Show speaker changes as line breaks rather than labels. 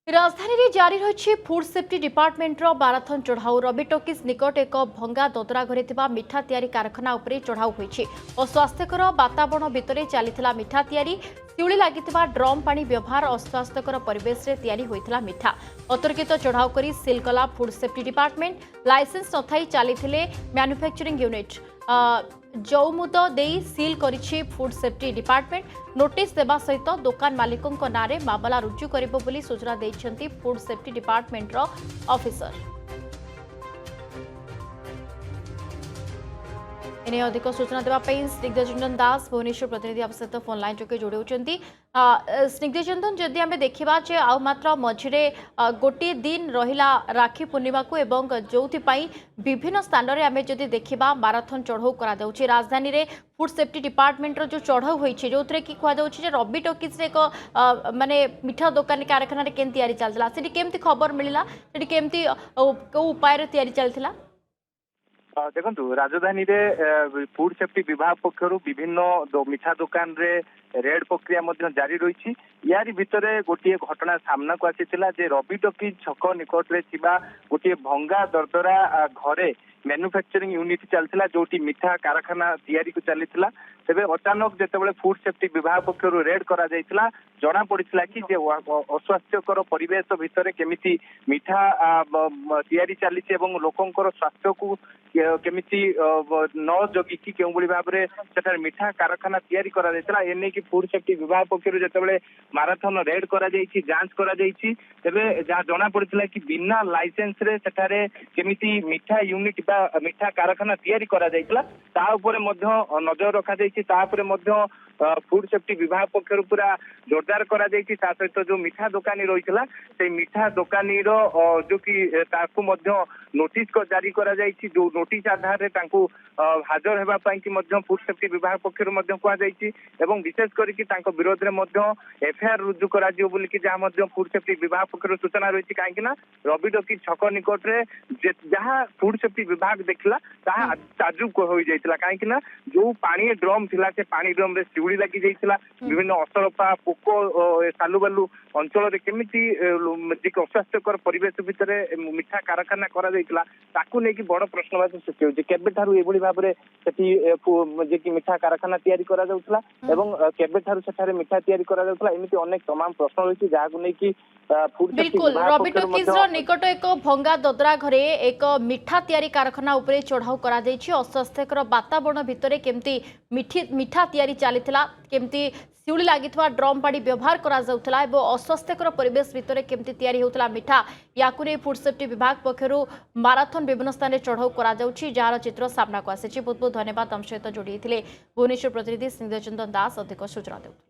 राजधानी रे जारी रही फूड सेफ्टी डिपार्टमेंट माराथन चढ़ाऊ रवि टॉकीज निकट एक भंगा ददरा घरे मिठा तैयारी कारखाना उपरे चढ़ाऊ होईछि और स्वास्थ्यकर वातावरण भितर चली मिठा तैयारी शिउली लगी ड्रम पानी व्यवहार अस्वास्थ्यकर परिवेश रे तैयारी होइथिला मिठा अतर्कित चढ़ाऊ करी सील कला फूड सेफ्टी डिपार्टमेंट लाइसेंस नथाई चली मैन्युफैक्चरिंग यूनिट जौमुद दे सील करिछि फूड सेफ्टी डिपार्टमेंट नोटिस देवा सहित दुकान मालिकों नारे मामला रुजु करिबो बोली सूचना दैछंती फूड सेफ्टी डिपार्टमेंट रो ऑफिसर। एने अधिक सूचना देवाई स्निग्धचंदन दास भुवनेश्वर प्रतिनिधि आप सहित फोन लाइन जोगे जोड़ी होती। स्निग्धचंदन जदि आम देखा जे आ मात्र मझे गोटे दिन रहा राखी पूर्णिमा को एवं जो विभिन्न स्थान में आम जदि देखा माराथन चढ़ऊ कर राजधानी रे फूड सेफ्टी डिपार्टमेंट जो चढ़ऊ होती जो कि कहुचे रवि टॉकीज एक माने मिठा दुकान कारखाना केमती या चलता से केमती खबर मिलला से केमती कौ उपाय तैयारी चलता।
देखो राजधानी रे फूड सेफ्टी विभाग पक्षर विभिन्न मिठा दुकान रे रेड प्रक्रिया जारी रही यारी भितर गोटे घटना सामना को आसीथिला जे रवि टॉकीज छक निकट रे गोटे भंगा दरदरा घरे मैन्युफैक्चरिंग यूनिट चलता जोटी मिठा कारखाना तैयारी को चलता तेज अचानक जिते फूड सेफ्टी विभाग पक्षर रेड करा जना पड़ा कि अस्वास्थ्यकर परिवेश भितर केमिति मिठा तैयारी चली लोकंकर स्वास्थ्य को केमिति न जगिकी केउ बड़ी भाव में सेठार मिठा कारखाना तैयारी करा जायतिला एने कि फूड सेफ्टी विभाग पक्षर जिते माराथन रेड करा जायछि जांच करा जायछि तेबे जहाँ जना पड़ता कि बिना लाइसेंस रे सेठारे केमिति मिठा यूनिट बा मिठा कारखाना तैयारी करा जायतिला ता उपरे मध्य नजर रखा जायछि ता उपरे मध्य फूड सेफ्टी विभाग पक्षर पूरा जोरदार करा जायछि ता सहित जो मिठा दुकानी रहितला से मिठा दुकानी रो जो कि ताकू मध्य नोटिस को जारी करा जायछि जो नोटिस आधार रे तांकू हाजर हेबा पई कि मध्य फूड सेफ्टी विभाग पक्षर मध्य कुआ जायछि एवं विशेष करिकि तांको विरोध रे मध्य एफआईआर रुजु करा जियो बोली कि जहां मध्य फूड सेफ्टी विभाग पक्षर सूचना रहिछि काहेकि ना रवि टॉकीज छक निकट रे जहां फूड सेफ्टी विभाग देखला ताहा ताजुब हो जायतिला काहेकि ना जो पानी ड्रम थिला से पानी ड्रम रे शिउली लगी जायतिला विभिन्न असरपा पोको सालु बालू अंचल रे केमिति अस्वास्थ्यकर परिवेश भितर मिठा कारखाना करा जायतिला ताकू नै कि बड़ प्रश्नवाची सृष्टि होछि केबे थारु एबोली भाव रे सेठी जे कि मिठा कारखाना तैयारी करा जाउतला एवं केबे थारु सेठारे मिठा तैयारी करा जाउतला एमिति अनेक तमाम प्रश्न रहिछि जाहाकू नै कि फूड सेफ्टी
बिल्कुल रवि टॉकीज रो निकट एक भंगा ददरा घरे एक मिठा तैयारी कारखाना उपरे चढ़ाऊ करा जायछि अस्वास्थ्यकर वातावरण भितर केमती मिठा तैयारी चलीथिला केमती शिउली लगी ड्रम पानी व्यवहार करा जाउथला एवं अस्वास्थ्यकर परिवेश भितर केमती तैयारी होउथला मिठा याकू नै फूड सेफ्टी विभाग पक्षरु माराथन विभिन्न स्थान में चढ़ाऊ करा जाउछि जार चित्र सामना को आसी बहुत बहुत धन्यवाद हम सहित जोड़ी भुवनेश्वर प्रतिनिधि स्निग्धचंदन दास अधिक सूचना देउ।